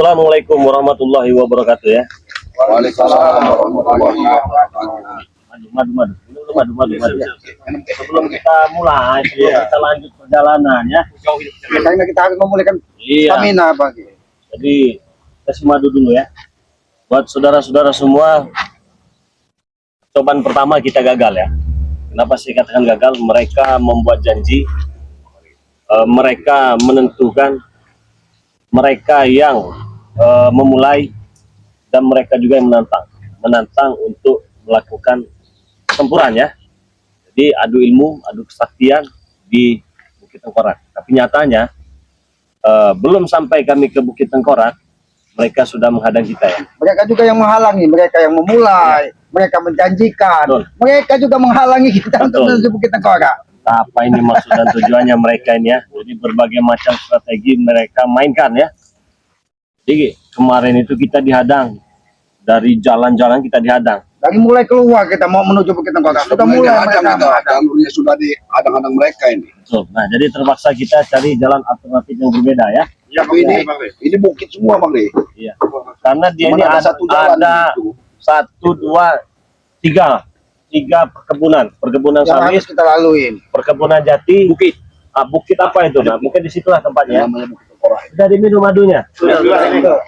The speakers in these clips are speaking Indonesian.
Assalamualaikum warahmatullahi wabarakatuh ya. Waalaikumsalam warahmatullahi wabarakatuh. Madu. Sebelum kita mulai, kita lanjut perjalanan ya. Karena kita harus memulihkan stamina bagi. Jadi kasih madu dulu ya. Buat saudara-saudara semua, cobaan pertama kita gagal ya. Kenapa saya katakan gagal? Mereka membuat janji, mereka menentukan, mereka yang memulai, dan mereka juga yang menantang untuk melakukan pertempuran ya. Jadi adu ilmu, adu kesaktian di Bukit Tengkorak. Tapi nyatanya belum sampai kami ke Bukit Tengkorak, mereka sudah menghadang kita ya. Mereka juga yang menghalangi, mereka yang memulai, mereka menjanjikan, mereka juga menghalangi kita untuk menuju Bukit Tengkorak. Apa ini maksud dan tujuannya mereka ini ya? Jadi berbagai macam strategi mereka mainkan ya. Jadi kemarin itu kita dihadang, dari jalan-jalan kita dihadang. Dari mulai keluar kita mau menuju Bukit Tengkorak, sudah mulai jalurnya sudah dihadang-hadang mereka ini. Betul. Nah, jadi terpaksa kita cari jalan alternatif yang berbeda ya. Ya, ini bukit semua Bang Ri. Iya. Karena dia ini ada ada satu jalan tiga perkebunan yang sawit, harus kita laluin. perkebunan jati, bukit. Bukit apa itu? Nah, mungkin disitulah tempatnya. Namanya Bukit Tengkorak. Sudah diminum madunya.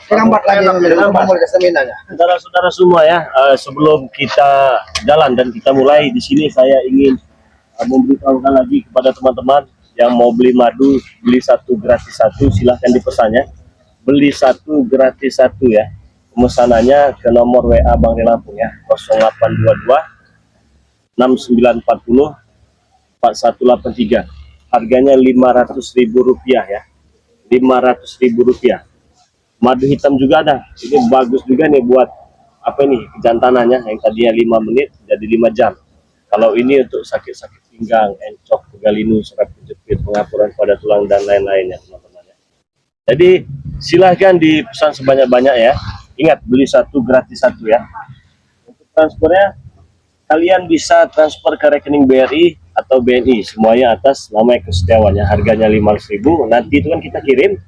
Lambat lagi memulihkan stamina-nya. Saudara-saudara semua ya, sebelum kita jalan dan kita mulai di sini, saya ingin memberitahukan lagi kepada teman-teman yang mau beli madu, beli satu gratis satu, silahkan dipesannya. Beli satu gratis satu ya. Pemesanannya ke nomor WA Bang Ri Lampung ya, 0822 6940 4183. Harganya Rp500.000 ya. Rp500.000. Madu hitam juga ada. Ini bagus juga nih buat apa ini, kejantanannya yang tadinya 5 menit jadi 5 jam. Kalau ini untuk sakit-sakit pinggang, encok, pegalinu, serap kejepit, pengapuran pada tulang dan lain-lainnya teman-teman. Jadi silahkan dipesan sebanyak-banyak ya. Ingat, beli satu gratis satu ya. Untuk transfernya kalian bisa transfer ke rekening BRI atau BNI, semuanya atas nama Eko Setiawan ya. Harganya Rp500.000. Nanti itu kan kita kirim.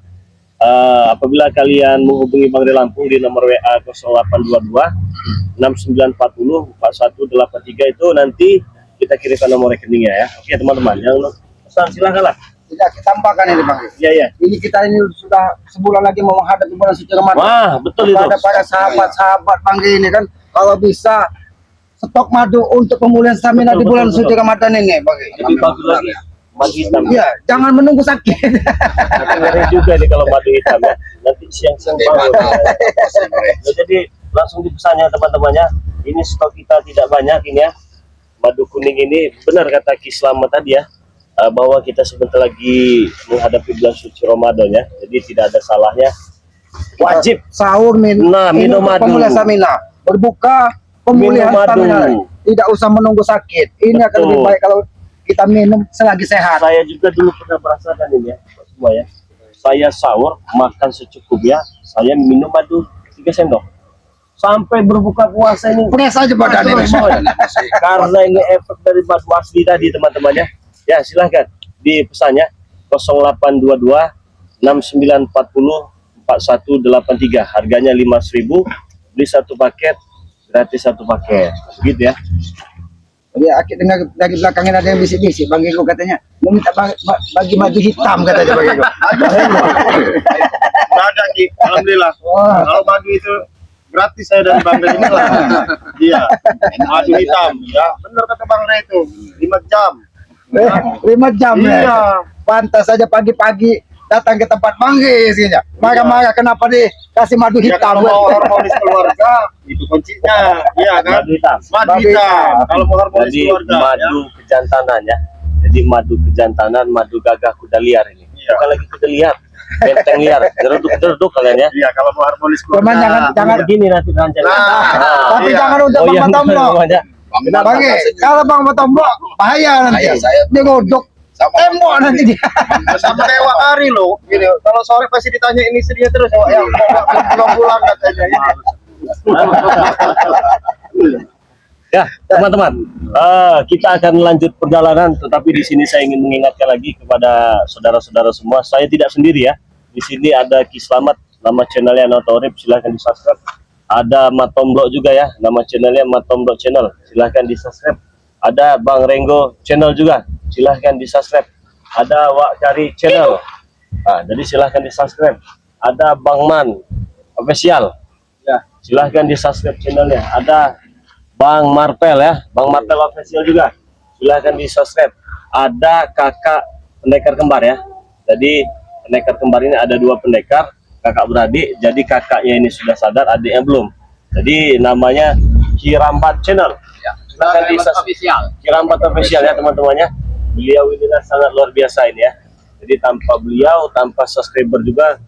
Apabila kalian menghubungi Bang Ri Lampung di nomor WA 0822 6940 4183 itu nanti kita kirimkan nomor rekeningnya ya. Oke teman-teman, yang pesan silakanlah. Tidak kita tambahkan ini Bang. Iya. Ini kita ini sudah sebulan lagi mau menghadapi bulan suci Ramadan. Wah, betul itu. Kepada para sahabat-sahabat Bang Ri ini kan, kalau bisa stok madu untuk pemulihan stamina di bulan suci Ramadan ini Bang Ri. Lebih bagus lagi madu hitam. Iya, jangan menunggu sakit. Tapi ngeri juga nih kalau madu hitam ya. Nanti siang-siang bangun. Jadi langsung dipesannya teman-temannya. Ini stok kita tidak banyak ini ya. Madu kuning ini benar kata Ki Slamet tadi ya, bahwa kita sebentar lagi menghadapi bulan suci Ramadan ya. Jadi tidak ada salahnya. Wajib Sahur minum madu. Pemulihan stamina. Berbuka pemulihan stamina. Tidak usah menunggu sakit. Ini akan lebih baik kalau kita minum selagi sehat. Saya juga dulu pernah merasakan ini ya, semua ya. Saya sahur, makan secukupnya, saya minum madu 3 sendok. Sampai berbuka puasa ini Fresh saja badan ini. karena ini efek dari madu asli tadi teman-teman ya. Ya silahkan dipesannya 0822 6940 4183. Harganya Rp500.000. Beli satu paket gratis satu paket. Begitu ya. Jadi akhir dengar dari belakangnya ada yang bisik-bisik. Bang Eko katanya mau minta bagi madu hitam katanya Bang Eko. Ada Ki, alhamdulillah. Kalau madu itu gratis saya dari Bang Ri ini lah. Iya, madu hitam. Ya, benar kata Bang Ri itu 5 jam. 5 jam Iya. ya. Pantas saja pagi-pagi datang ke tempat Bang Ri sehingga marah-marah kenapa dikasih madu Ya, hitam. kalau mau harmonis keluarga itu kuncinya. Iya kan? Madu hitam. Madu hitam. Kalau mau harmonis Jadi keluarga. madu kejantanan ya. Jadi madu kejantanan, madu gagah kuda liar ini. Iya. Bukan lagi kuda liar, benteng liar. Jerduk kalian ya. Iya, kalau mau harmonis Cuman keluarga. jangan Begini nanti rancangnya. tapi iya. jangan untuk Bang Batomlo. Kenapa? Bang Ri, kalau Bang Batomlo bahaya nanti. Dia ngodok tembok nanti dia. Sama kayak Wak Ari loh. Gini, kalau sore pasti ditanya ini istrinya terus Wak yang belum pulang katanya ini. Ya, teman-teman, kita akan lanjut perjalanan, tetapi di sini saya ingin mengingatkan lagi kepada saudara-saudara semua, saya tidak sendiri ya. Di sini ada Ki Slamet nama channelnya Notorip, silahkan di subscribe. Ada Matomblok juga ya, nama channelnya Matomblok channel, silahkan di subscribe. Ada Bang Renggo channel juga, silahkan di subscribe. Ada Wak Cari channel, nah, jadi silahkan di subscribe. Ada Bang Man official, Ya. silahkan di subscribe channelnya. Ada Bang Marpel ya, Bang Marpel official juga, silahkan di subscribe. Ada kakak pendekar kembar ya, jadi pendekar kembar ini ada 2 pendekar kakak beradik, jadi kakaknya ini sudah sadar, adiknya belum. Jadi namanya Kirambat channel, silahkan di subscribe. Kirambat official ya teman-temannya. Beliau ini sangat luar biasa ini ya, jadi tanpa beliau, tanpa subscriber juga,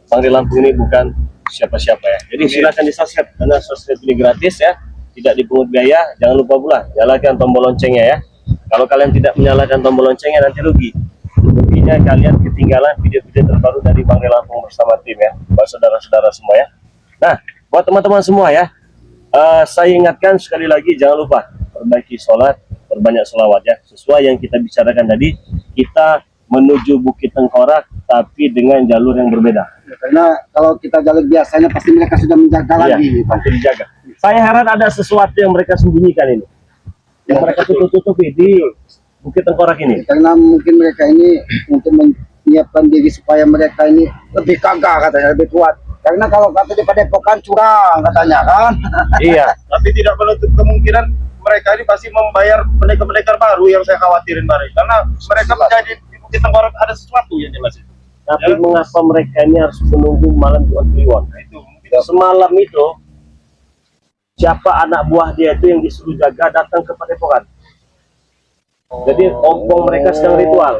Bang di Lampung ini bukan siapa-siapa ya. Jadi silahkan di subscribe, karena subscribe ini gratis ya, tidak dipungut biaya. Jangan lupa pula nyalakan tombol loncengnya ya. Kalau kalian tidak menyalakan tombol loncengnya nanti rugi. Ruginya kalian ketinggalan video-video terbaru dari Bang di Lampung bersama tim ya, buat saudara-saudara semua ya. Nah, buat teman-teman semua ya, saya ingatkan sekali lagi, jangan lupa perbaiki sholat, berbanyak sholawat ya. Sesuai yang kita bicarakan tadi, kita menuju Bukit Tengkorak tapi dengan jalur yang berbeda. Karena kalau kita jalur biasanya pasti mereka sudah menjaga Iya, lagi. pasti dijaga. Saya heran ada sesuatu yang mereka sembunyikan ini, yang mereka tutup-tutupi di Bukit Tengkorak ini. Karena mungkin mereka ini untuk menyiapkan diri supaya mereka ini lebih gagah katanya, lebih kuat. Karena kalau kata di Padepokan curang katanya kan. Iya, Tapi tidak menutup kemungkinan mereka ini pasti membayar pendekar-pendekar baru yang saya khawatirin Bari. Karena mereka menjadi di Bukit Tengkorak ada sesuatu yang jelas itu. tapi mengapa mereka ini harus menunggu malam Jumat Kliwon? Nah, itu mungkin Semalam itu siapa anak buah dia itu yang disuruh jaga datang ke Padepokan. Jadi ompong mereka sedang ritual,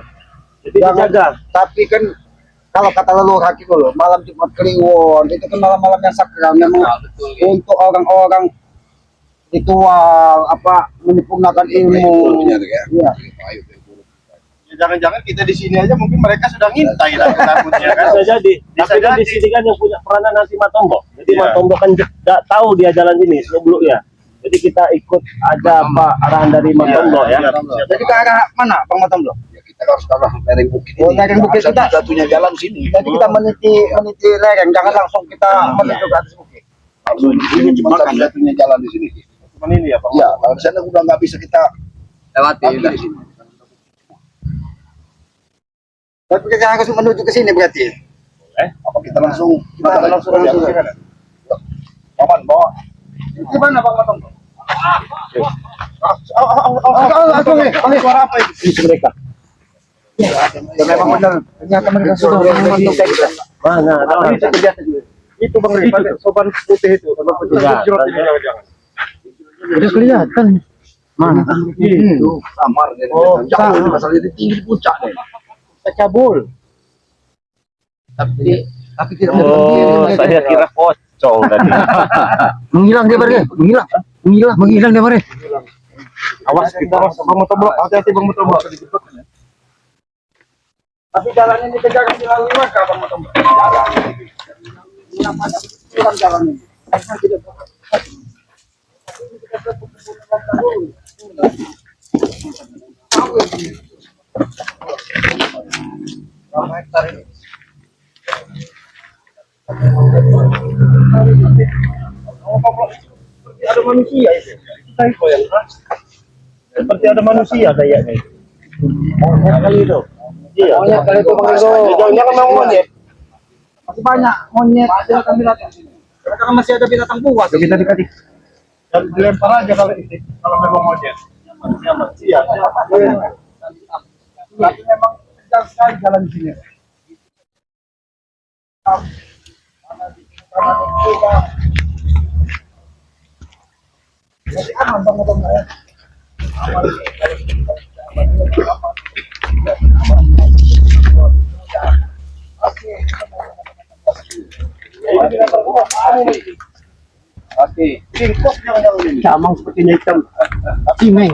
jadi dijaga. Tapi kan kalau kata leluhur itu loh, malam Jumat Kliwon itu kan malam-malam yang sakral memang untuk orang-orang ritual apa menyempurnakan ilmu. Iya. jangan-jangan kita di sini aja mungkin mereka sudah ngintai lah takutnya kan. Bisa jadi. Bisa Tapi kan jadi. di sini kan yang punya peranan nanti Matombo. Jadi Iya. Matombo kan tidak tahu dia jalan ini sebelumnya. Jadi kita ikut aja apa arahan dari Matombo ya. Iya. Jadi ke arah mana Bang Matombo? Ya kita harus arah lereng bukit Oh, ini. lereng bukit kita. Satunya jalan sini. Jadi kita meniti lereng, jangan langsung kita menuju ke atas bukit. Harus ini cuma satu-satunya jalan di sini. Cuman ini ya Pak. Ya, kalau di sana udah nggak bisa kita lewati di sini. Tapi kita harus menuju ke sini berarti. Apa kita langsung Kita langsung aja. Paman bawa. Gimana Bang Matombo? Suara apa itu? Itu mereka. Ya memang benar. Ternyata mereka sudah membantu kita. Mana? Tapi itu kegiatan juga. Itu Bang Ri, pakai sopan putih itu. Kalau putih Enggak, jerot ini jangan-jangan. Udah kelihatan. Mana? Itu kamar dari Oh, jauh di masalah itu tinggi di puncak deh. Cabul. Tapi tidak Oh, saya kira pocong tadi. menghilang dia Bare. Menghilang dia Bare. Awas kita awas Bang Motoblok, hati-hati Bang Motoblok. Tapi jalan ini dijaga dilalui maka Bang Matombo. Jalan. Jalan ini. Ada manusia itu. Kita yang seperti ada manusia kayaknya itu. Monyet kali itu. Iya. Monyet kali itu Bang Ringo. Jangan-jangan memang monyet. Masih banyak monyet, binatang-binatang. Karena kan masih ada binatang buas. Kita dikasih. Dan dilempar aja kalau itu. Kalau memang monyet. Iya. Tapi memang kencang sekali jalan di sini. Masih aman Bang Matombo ya. Pasti. Tingkos jangan-jangan ini. Camang sepertinya hitam. Cimeng.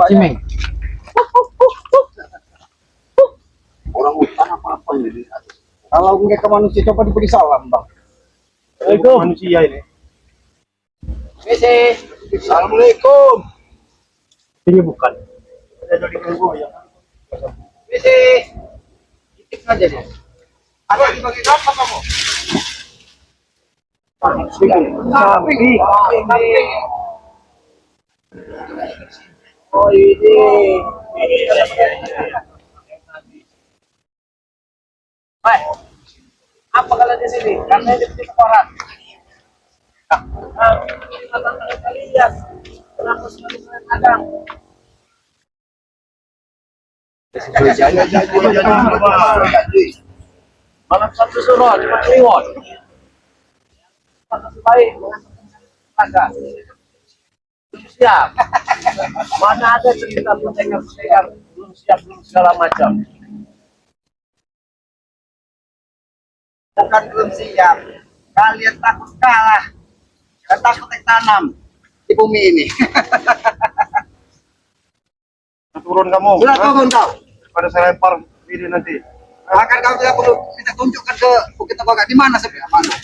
Orang hutan apa ini? Kalau mereka manusia coba diberi salam Bang. Itu manusia ini. Assalamualaikum. Ini bukan. Ada di Kongo ya. Titip aja dia. Ada dibagi berapa kamu? Sapi. Oh ini. Apa kalau di sini? Karena di koran. Kalian kenapa selalu ada? Malam satu suruh cuma kliwon. Masih baik, agak belum siap. Mana ada cerita pendekar-pendekar belum siap belum segala macam. Bukan belum siap, kalian takut kalah, dan takut tanam di bumi ini. Turun kamu. Sudah turun kau. Pada saya lempar video nanti. Akan kau tidak perlu kita tunjukkan ke Bukit Tembagak di mana sebenarnya mana.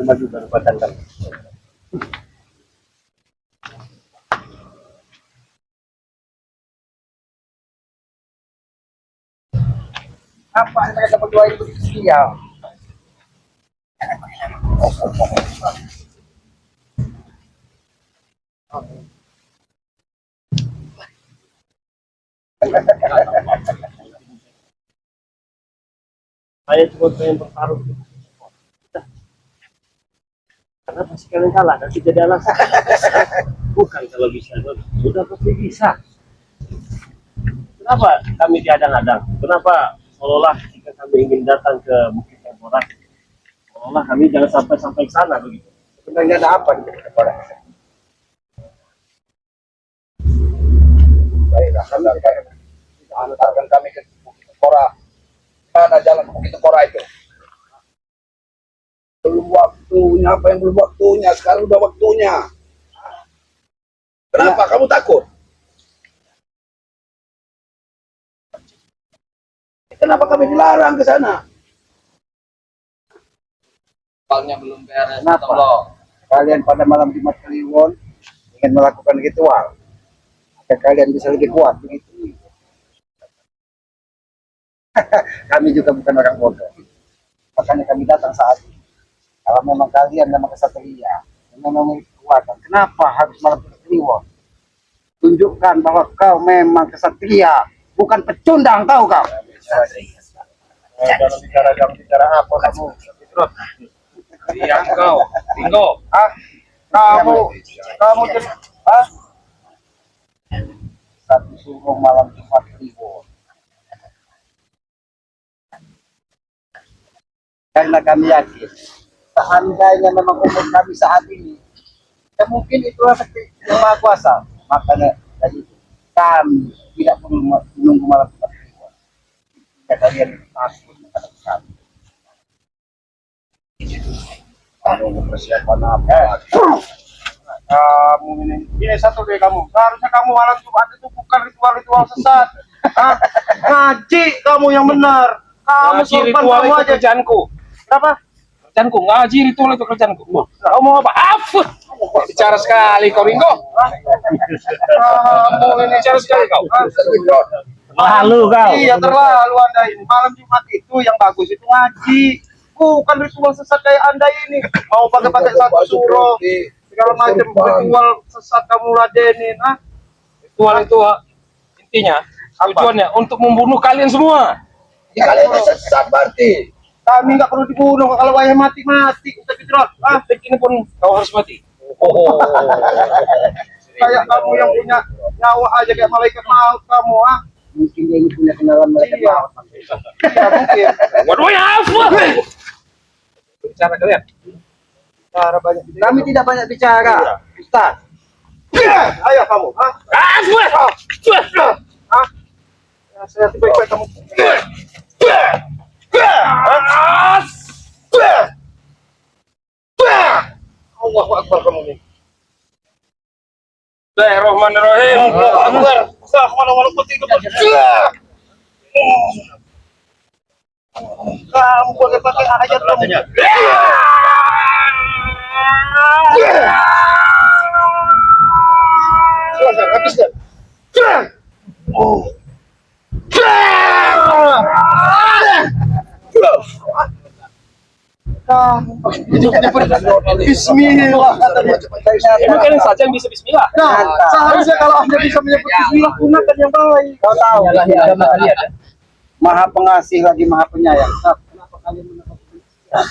Maju Kabupaten kan. Apa yang mereka berdua itu begitu sial? Saya cuma pengen bertaruh. Karena pasti kalian kalah, nanti jadi alasan. Bukan kalau bisa, sudah pasti bisa. Kenapa kami diadang-adang? Kenapa seolah jika kami ingin datang ke Bukit Temporak, seolah kami jangan sampai ke sana begitu. Sebenarnya ada apa di Bukit Tembagak? Baiklah, kita antarkan kami ke Bukit Tembagak. Mana jalan ke Bukit Tembagak itu? Belum waktunya, apa yang belum waktunya? Sekarang udah waktunya. Kenapa kamu takut? Kenapa kami dilarang ke sana? Soalnya belum beres. Kenapa? Tolong. Kalian pada malam Jumat Kliwon ingin melakukan ritual agar kalian bisa lebih kuat begitu. Kami juga bukan orang bodoh, makanya kami datang saat ini. Kalau memang kalian memang kesatria, memang memiliki kekuatan, kenapa harus malam Jumat Kliwon? Tunjukkan bahwa kau memang kesatria, bukan pecundang, tahu kau? Jangan bicara apa kamu. Terus. Diam kau. Ringo. Kamu jadi Satu suruh malam Jumat Kliwon. Karena kami yakin, seandainya memang umur kami saat ini, ya mungkin itulah sakti yang maha kuasa. Makanya tadi kami tidak perlu menunggu malam Jumat Kliwon. Jika kalian takut menghadapi kami. Kamu persiapan apa? kamu ini satu deh kamu. Seharusnya kamu malam Jumat itu bukan ritual-ritual sesat. Hah? Ngaji kamu yang benar. Kamu Ngaji sorban ritual kamu itu aja. kerjaanku. Kenapa? Kerjaanku ngaji ritual itu kerjaanku. Kau mau apa? Apa? Bicara sekali kau Ringo. Kamu ini bicara sekali kau. Lalu kau. Iya terlalu Anda ini. Malam Jumat itu yang bagus itu ngaji. Bukan ritual sesat kayak Anda ini. Mau pakai satu surah segala macam ritual sesat kamu ladenin. Ah, Ritual itu intinya tujuannya untuk membunuh kalian semua. Kalian sesat berarti. kami nggak perlu dibunuh. Kalau wayah mati Ustaz Fitron. Ah, Detik ini pun kau harus mati. kayak kamu yang punya nyawa aja kayak malaikat maut kamu. Ah, Mungkin dia ini punya kenalan mereka. iya. Iya mungkin. Waduh ya apa? Bicara kalian. Cara banyak. Kami tidak banyak bicara, Ustaz. Ayo kamu. Ah, ah. Ya, saya baik-baik kamu. Allahu Akbar kamu nih. Bismillahirrahmanirrahim. Allahu Akbar. Kamu boleh pakai ayat kamu. silakan, habiskan. Bismillah. Emang kalian saja yang bisa bismillah. Nah, seharusnya kalau Anda bisa menyebut bismillah, gunakan yang baik. Kau tahu, Agama kalian ya. Maha pengasih lagi maha penyayang. Kenapa kalian menolak bismillah?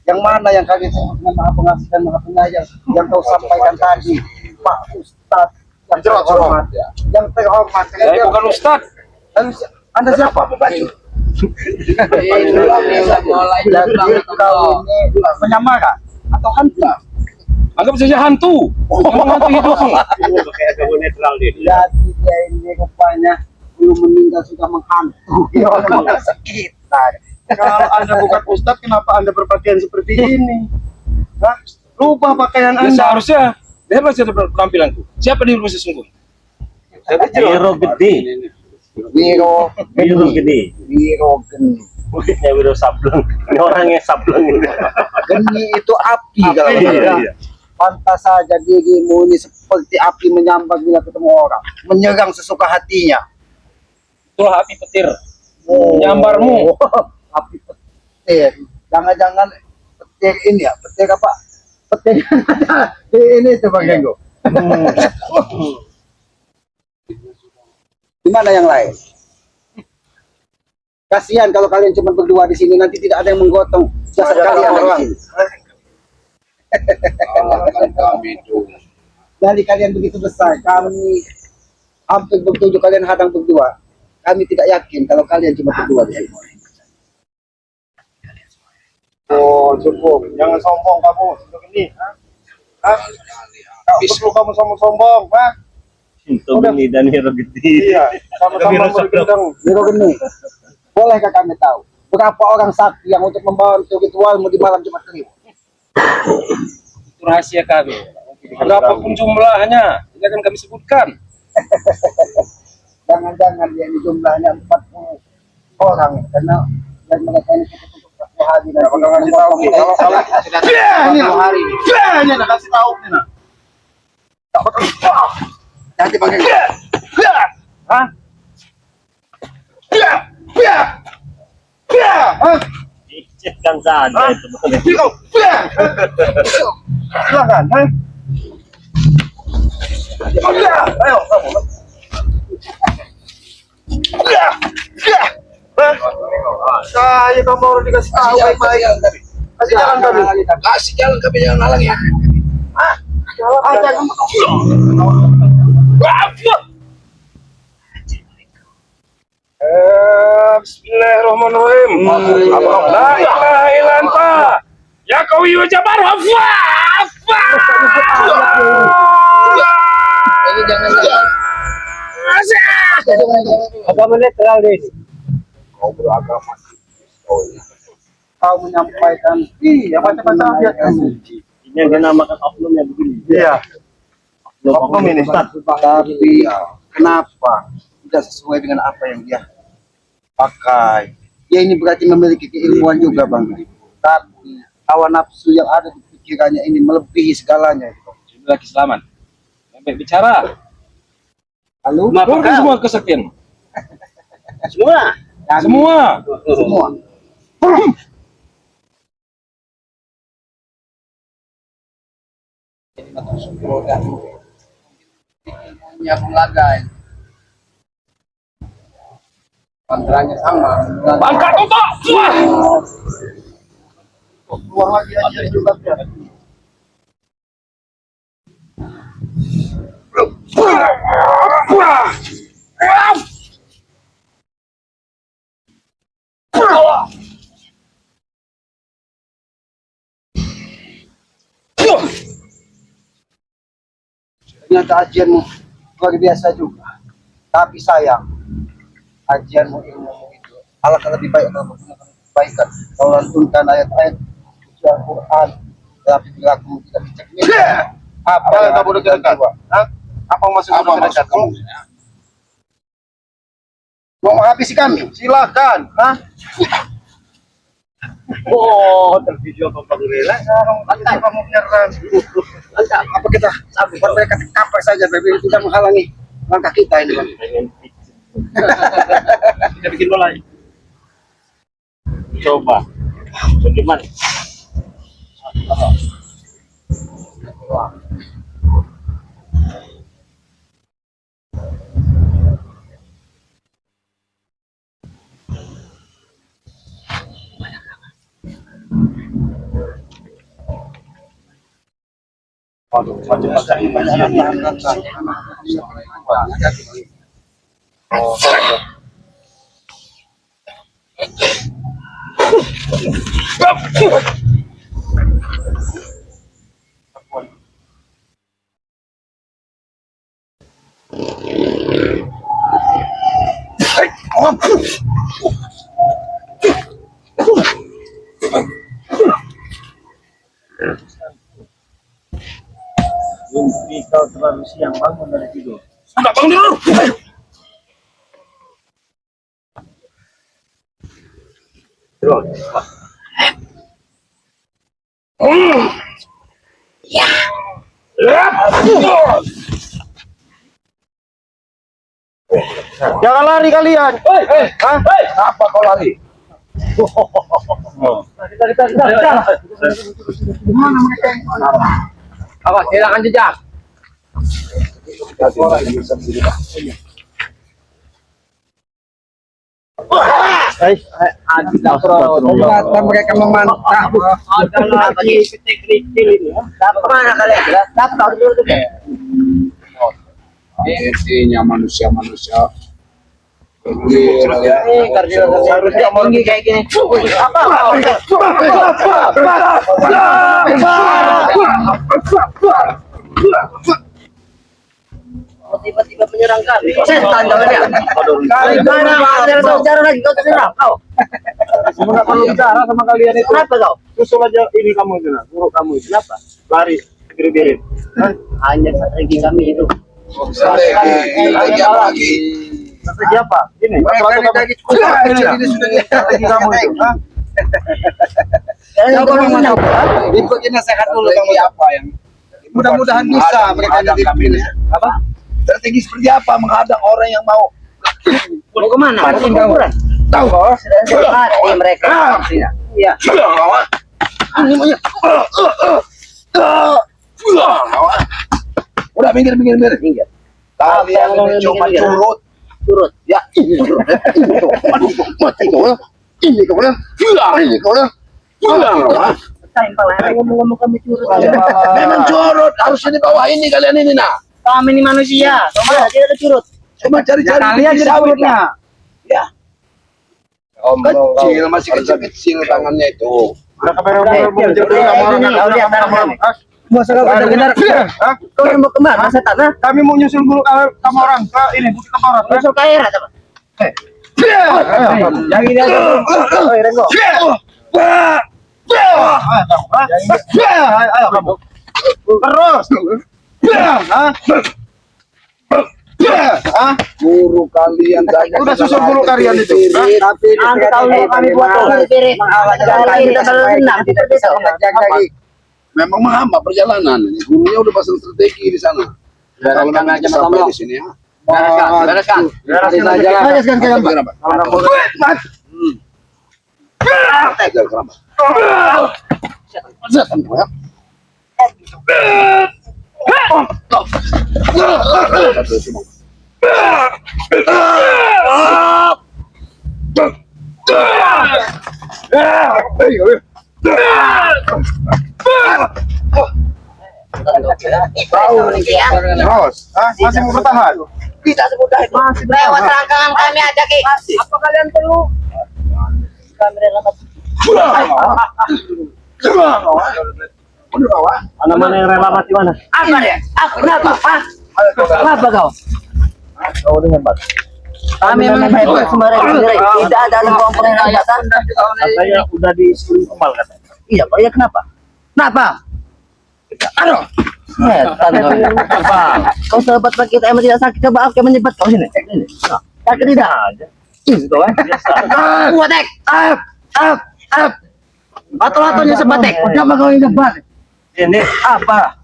Yang mana yang kalian sebut dengan maha pengasih dan maha penyayang yang kau sampaikan tadi, Pak Ustadz yang terhormat, yang terhormat. Saya bukan ustad. Anda siapa? Jadi kau ini penyamara atau hantu? Anggap saja hantu. Memang hantu hidup. Kayak agama netral dia. Jadi dia ini rupanya belum meninggal sudah menghantui orang sekitar. Kalau Anda bukan ustadz, kenapa Anda berpakaian seperti ini? Hah? Rubah pakaian Ya Anda. seharusnya lihatlah saja penampilanku. Siapa dirimu sesungguhnya? Wiro gede. Wiro Wiro gede. Wiro geni. Bukannya Wiro Sableng. Ini orangnya Sableng ini. Geni itu api kalau Iya, tidak. iya. Pantas saja dirimu ini seperti api menyambar bila ketemu orang, menyerang sesuka hatinya. Itulah api petir. Menyambarmu. Api petir. Jangan-jangan petir ini ya, petir apa? Petir ini itu Bang Genggo. Di mana yang lain? Kasihan kalau kalian cuma berdua di sini, nanti tidak ada yang menggotong jasad kalian di sini. Dari kalian begitu besar, kami hampir bertujuh kalian hadang berdua. Kami tidak yakin kalau kalian cuma berdua di sini. Oh, cukup. Jangan sombong kamu. Untuk ini. Hah? Tak perlu kamu sombong-sombong. Hah? Untuk ini dan Wiro gede. Iya. Sama-sama bergendang. Wiro Geni, bolehkah kami tahu berapa orang sakti yang untuk membantu ritualmu di malam Jumat Kliwon? Itu rahasia kami. Berapapun jumlahnya, tidak akan kami sebutkan. Jangan-jangan dia ini jumlahnya 40 orang karena dan mereka ini cukup untuk satu hari dan Jangan kasih tahu nih. Kalau ini satu hari. ini nak kasih tahu nih nak. Nanti pakai Hah? Hah? Dicetkan saja itu. Silakan, hah? Ayo, kamu. Saya kamu harus dikasih tahu baik-baik. Kasih jalan kami. Kasih jalan kami, jangan halangi. Jalan aja kamu. Bismillahirrahmanirrahim. La ilaha illa anta. Ya kawi wa jabar hafa. Ini jangan. agama netral deh. Kau beragama. Kau menyampaikan Iya, macam-macam dia. Ini yang dinamakan oknum yang begini. Iya. Oknum ini. tapi kenapa tidak sesuai dengan apa yang dia pakai? Ya ini berarti memiliki keilmuan juga Bang. Tapi hawa nafsu yang ada di pikirannya ini melebihi segalanya. Sudah Islaman. Sampai bicara. Lalu Keluarkan semua kesaktian. Semua. Semua. semua. Nyambung lagai. Mantranya sama. Bangkat tutup. Wah. Keluar lagi aja juga dia. Ternyata ajianmu luar biasa juga. Tapi sayang, ajianmu ilmu itu alangkah lebih baik kalau menggunakan kebaikan. Kau lantunkan ayat-ayat suci Al-Quran. Tapi bila kamu tidak diceknik, apa Jangan yang kamu ada dekat. dalam jiwa? Hah? Apa maksud Apa kamu maksud dekat? kamu? Mau menghabisi kami? Silakan. Hah? Oh, tervideo Bapak Rela. Lantai kamu beneran. Apa kita buat mereka kapal saja, biar tidak menghalangi langkah kita ini, Bang. Kita bikin bola. Coba. Bagaimana? Mimpi kau terlalu siang bangun dari tidur. Sudah bangun dulu. Terus. Jangan lari kalian. Hah? Apa kau lari? Awas, hilangkan jejak. Ternyata mereka memantah. Ada lagi kecil ini. Mana kalian? Dapat dulu deh. Intinya manusia-manusia. Harusnya tinggi kayak gini. Apa? Tiba-tiba menyerang kami. Setan jalannya. Gimana bicara lagi kau terserah kau. Semoga perlu bicara sama kalian itu. Kenapa kau? Susul aja ini kamu itu, nah. Guru kamu itu. Kenapa? Lari, birit-birit. Hanya strategi kami itu. Lagi apa lagi? Kata siapa? Ini. Strategi kamu itu. Hah? Coba menang. Ikutin nasihat dulu kamu. Apa yang Mudah-mudahan bisa mereka jadi pilih. apa? Strategi seperti apa menghadang orang yang mau Mau kemana? Kuburan. tahu kau? Sudah mati mereka. Iya. Udah minggir. Kalian ini cuma curut. Turut. Ya, ini curut. Mati kau ya. Ini kau ya. Ini kau ya. Ngomong-ngomong kami curut. Memang curut. Harusnya di bawah ini kalian ini nah. Kami ini manusia. Sama tidak ada curut. Cuma cari-cari Kalian biji jadi sawit curutnya. lah. Ya. Kecil, masih kecil-kecil tangannya itu. Udah Mau benar-benar. Kau yang mau kemana setan? Kami mau nyusul guru kamu orang ke ini bukit Kaporan. Masuk ke air atau? Yang ini aja. Oh, Rengo. Ayo kamu. Terus. Hah? Guru kalian saja. Udah susul guru kalian itu. Tapi anda tahu kami buat kita selalu senang tidak bisa lagi. Memang menghambat perjalanan. Gurunya udah pasang strategi di sana. Kalau nanti sampai di sini ya. Bereskan kenapa? Masih mau bertahan? Tidak semudah itu. Lewat rangkangan kami aja Ki. Apa kalian perlu? Kami relamat. Mana yang rela mati mana? Apa dia? Kenapa? Kenapa kau? Kau ini hebat. Kami memang hebat sembarang sendiri. Tidak ada kelompok yang rakyatan. Katanya udah disuruh kembal katanya. Iya, Pak. Ya kenapa? Kenapa? Aduh. Setan kau. Apa? Kau sahabat kita emang tidak sakit. Coba aku menyebat kau sini. Ini. Sakit tidak? Ini kau kan? Kuatek. Atau-ataunya sebatek. Kenapa kau ini sebat? Ini Apa?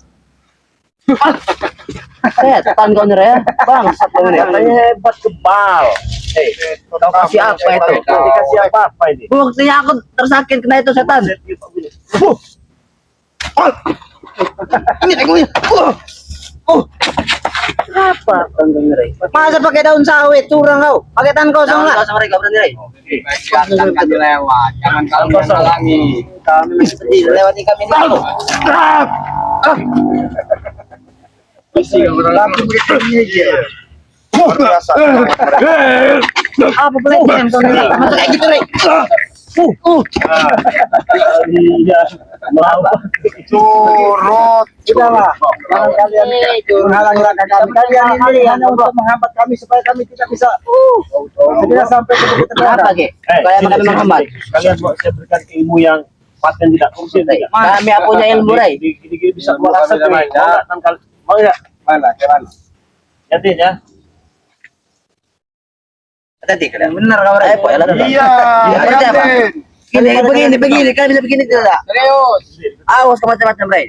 Setan kau nih ya. Bangsat kau nih. Katanya hebat kebal. Kau kasih apa itu? Dikasih apa ini? Buktinya aku tersakit kena itu setan. Ini tegunya. Apa tanggung nih? Masa pakai daun sawit curang kau? Pakai tangan kosong lah. Kosong mereka berani. Kelihatan kami lewat. Jangan kalian halangi. Kami masih sedih lewati kami dulu. Apa boleh yang kau nih? Masuk kayak gitu nih. Iya, mau Curut. Udahlah. Jangan kalian menghalangi langkah kami. Kalian ini hanya untuk menghambat kami supaya kami tidak bisa segera sampai ke titik Apa terang. ke? Kalian kami menghambat. Kalian buat saya berikan ilmu yang paten tidak fungsi. Kami punya ilmu rai. Gini bisa buat rasa mau ya? Mana? Mana? Jadi ya. Hati kalian benar kau rai. Iya. Begini, kalian bisa begini tidak? Serius. Awas kau macam-macam rai.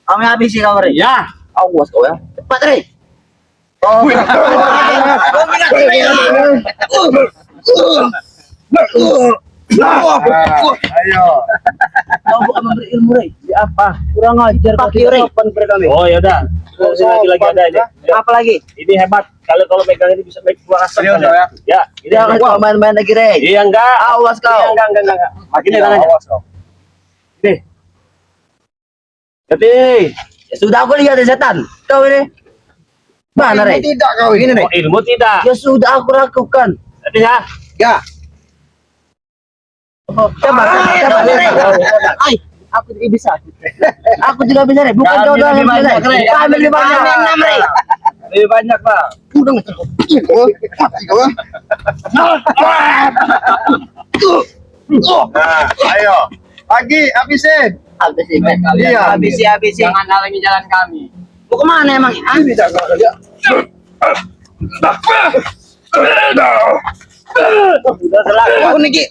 Kami habisi kau rai. Ya. Awas kau ya. Cepat rai. Oh. Ayo. Kau bukan memberi ilmu rai. Apa? Kurang ajar kau tidak sopan kepada kami. Oh ya udah. Lagi ada ini. Ya. Apa lagi? Ini hebat. Kalau megang ini bisa make keluar asap. Serius, kan, ya? Ya. Ini Jangan kau main-main lagi rai. Iya enggak. Awas kau. Iya, enggak. Begini tangannya. Awas kau. Ini. Jadi, Ya sudah aku lihat ya setan. Kau ini. Mana rai? Tidak kau ini nih. oh, ilmu tidak. Ya sudah aku lakukan. Jadi ya. Ya. Coba. Ay, aku juga bisa. Aku juga bisa rai. Bukan kau doang yang bisa. Kami lebih banyak. Enam rai. Lebih banyak lah. Nah, ayo. Lagi habisin. Habisi. Iya. Habisi. Jangan halangi jalan kami. Mau kemana emang? Udah selak. Aku niki.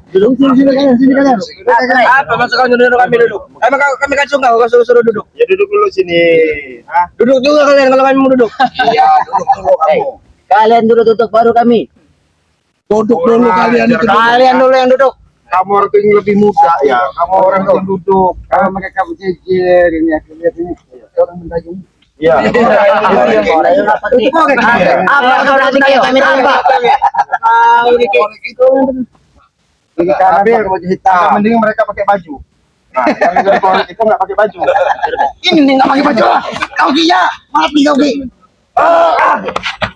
Duduk sini kalian. Apa masukkan duduk kami duduk? Emang kami kan suruh duduk. Ya duduk dulu sini. Hah? Duduk juga kalian kalau kami mau duduk. Iya, duduk dulu kamu. Kalian dulu tutup baru kami. Duduk dulu kalian itu. Kalian dulu yang duduk. Kamu orang yang lebih muda ya. Kamu orang yang duduk. Kalau mereka berjejer ini ya, lihat ini. Orang mendayung. Iya. Apa tuh? Apa kau nanti kayak kami apa? Ini kanan pakai baju hitam. Mending mereka pakai baju. Nah, yang dari korik itu nggak pakai baju. Ini nih nggak pakai baju. Kau dia mati kau ki.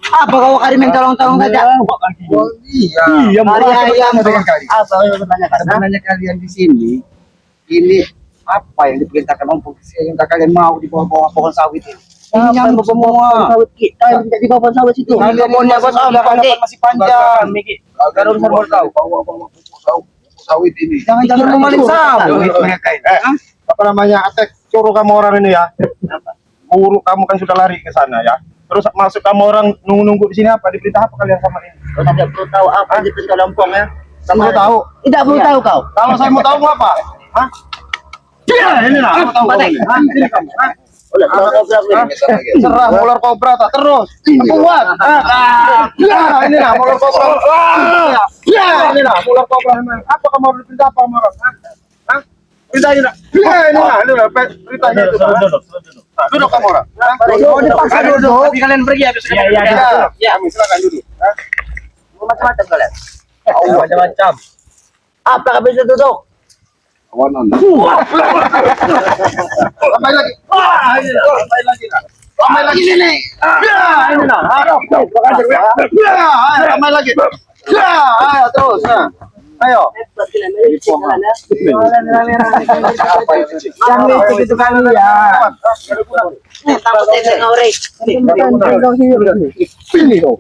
Apa kau karimin tolong saja? Iya. Iya, ayam dengan kali. Apa kau bertanya karena? Sebenarnya kalian di sini ini apa yang diperintahkan Om yang kalian mau di bawah-bawah pohon sawit ini? Ini nyamuk semua. Sawit ki. Kalian tidak di bawah sawit situ. Kalian punya bos Om, hadapan masih panjang. Gak urusan mau tahu. Sawit ini. Jangan memaling sawit mereka ini. Apa namanya? Atek suruh kamu orang ini ya. Guru kamu kan sudah lari ke sana ya. Terus masuk kamu orang nunggu di sini apa? Diperintah apa kalian sama ini? Kau tidak perlu tahu apa yang diperintah Lampung ya. Kamu tahu? Tidak perlu tahu kau. Kalau saya mau tahu mau apa? Hah? Ya, ini lah. Kamu tahu ini. Hah? Ini kamu. Hah? Udah kau bilang Serah ular kobra tak terus. Kuat. Ya, ini lah ular kobra. Ya, ini lah ular kobra. Apa kamu harus pindah apa sama orang? Hah? Pindah ini lah. Ya, ini lah. Beritanya itu. Duduk kamu orang. Oh, dipaksa duduk. Tapi kalian pergi habis. Ya, silakan duduk. macam-macam kalian. Macam-macam. Apa kau bisa duduk? Kawanan. Sampai lagi. Sampai lagi. Sampai lagi ini. Ya, ini nah. Ya, sampai lagi. Ya, ayo terus. Ayo. Yang itu kali ya. Pilih kau.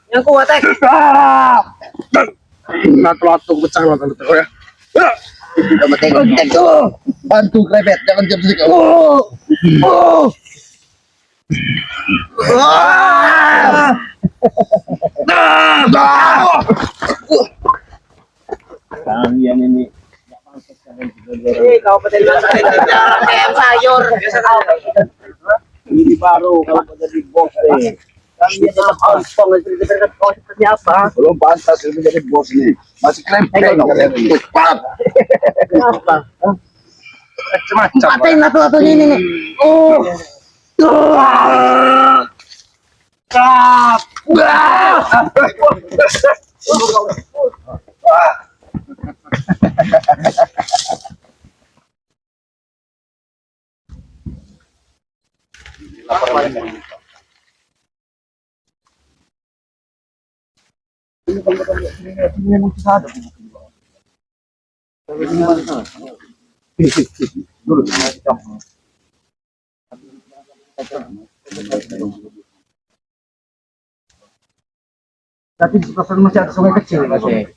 Yang kuat tek. Lato-lato pecah lato-lato ya. Bantu krebet, jangan diam saja kau. Kabupaten Bantaeng. Kayak sayur. Ini baru kalau mau jadi bos nih. Kami tetap ompong cerita kau seperti apa? Belum pantas ini jadi bos nih. Masih klempeng kalian ini. Cepat. Kenapa? Macam-macam. Patain satu-satunya ini nih. Oh. Tapi di sebelah sana masih ada sungai kecil masih.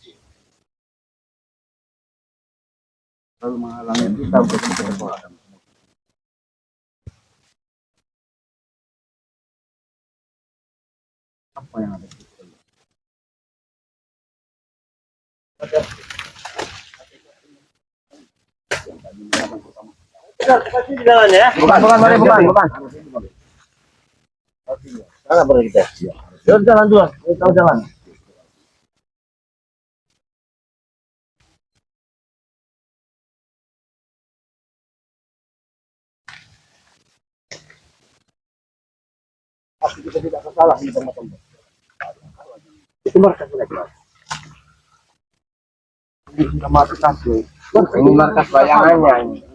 Lalu menghalangi kita untuk berbuat. Apa yang ada di situ? Di jalan ya. Bukan. Sana pergi kita. Jalan dua, tahu jalan. Pasti kita tidak salah di tempat-tempat. Itu markas mereka. Ini masuk kasih. Ini markas bayangannya ini.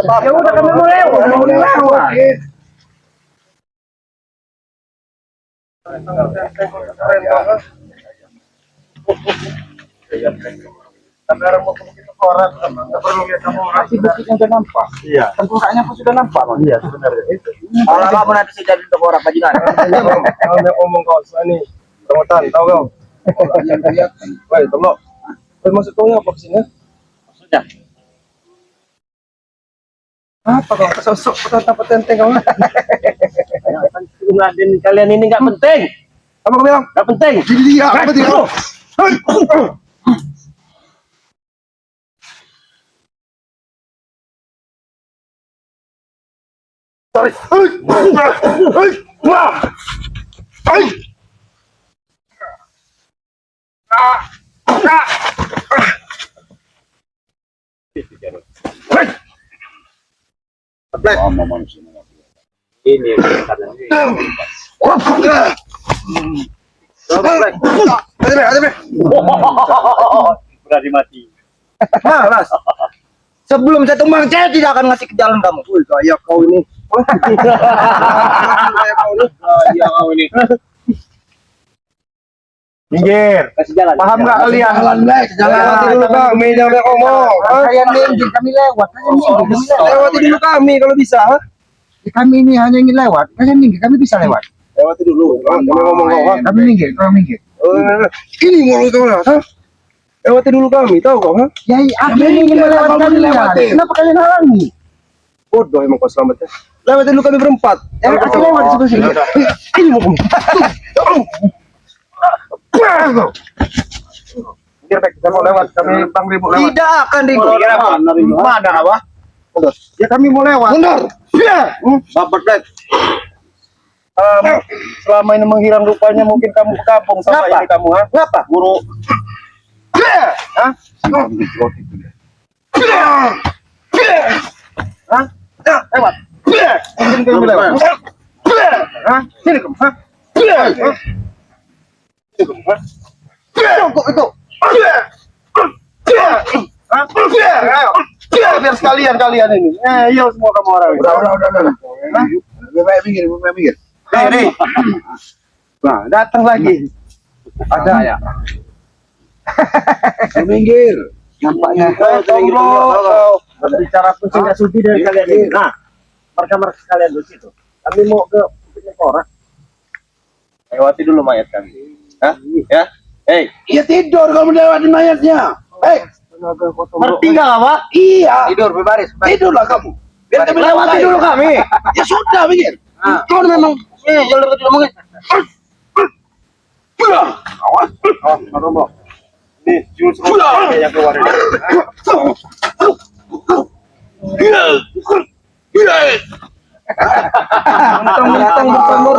Ya udah kami mau lewat. Kamera mau begitu orang, nggak perlu lihat kamu orang. Masih buktinya sudah nampak. Iya. Tengkoraknya pun sudah nampak. Iya sebenarnya itu. Kalau kamu nanti sudah di toko orang bajingan. Kalau dia ngomong kau ini, perawatan, tahu kau? Woi, tolong. Woi, maksud kau apa kesini? Sudah. Apa kau sosok petenteng kau? Raden kalian ini nggak penting. Apa kau bilang? Nggak penting. Dilihat apa dia? Sorry. Ini berani mati. Malas. Sebelum saya tumbang, saya tidak akan ngasih ke jalan kamu. Wih, kayak kau ini. Kayak kau ini. Iya kau ini. Minggir. Kasih jalan. Paham nggak kalian? Lewati dulu kami, jangan banyak ngomong. Kalian minggir, kami lewat. Kalian minggir, kami lewat. Lewati dulu kami kalau bisa. Kami ini hanya ingin lewat. Kalian minggir, kami bisa lewat. Lewati dulu. Jangan ngomong kau. Kami minggir, kau minggir. Ini mulut kau lah. Lewati dulu kami, tahu kau? Ya, aku ini ingin melewati kalian. Kenapa kalian halangi? Bodoh emang kau selamatnya. Lewati dulu kami berempat. Ya, aku lewat di sebelah sini. Ini mau kita mau lewat, kami Bang Ribu lewat. Tidak akan ribut. Mana apa? Ya kami mau lewat. Mundur. Bapak Dek. Selama ini menghilang rupanya mungkin kamu ke kampung sama Kenapa? ini kamu, ha? Kenapa? Guru. Hah? Hah? Lewat. Mungkin kami lewat. Hah? Sini kamu, ha? Sini kamu, ha? Cukup itu. Hah? Ayo. Biar sekalian kalian ini. Iya semua kamu orang. Udah. Lebih baik minggir. Nih. Nah, datang lagi. Ada ya. Minggir. Nampaknya. Tolong. berbicara pun saya nggak sudi dari kalian ini. Nah, marka-marka kalian di situ. Kami mau ke Menpora. Lewati dulu mayat kami. Hah? Ya? Hei, Iya tidur kalau melewati mayatnya. Ngerti nggak Pak? Iya. Tidur berbaris. Tidurlah kamu. Biar kami Lewati dulu kami. Ya sudah begini. Kau memang jalur tidak mungkin. ini justru yang keluar ini. Mentang-mentang bersamur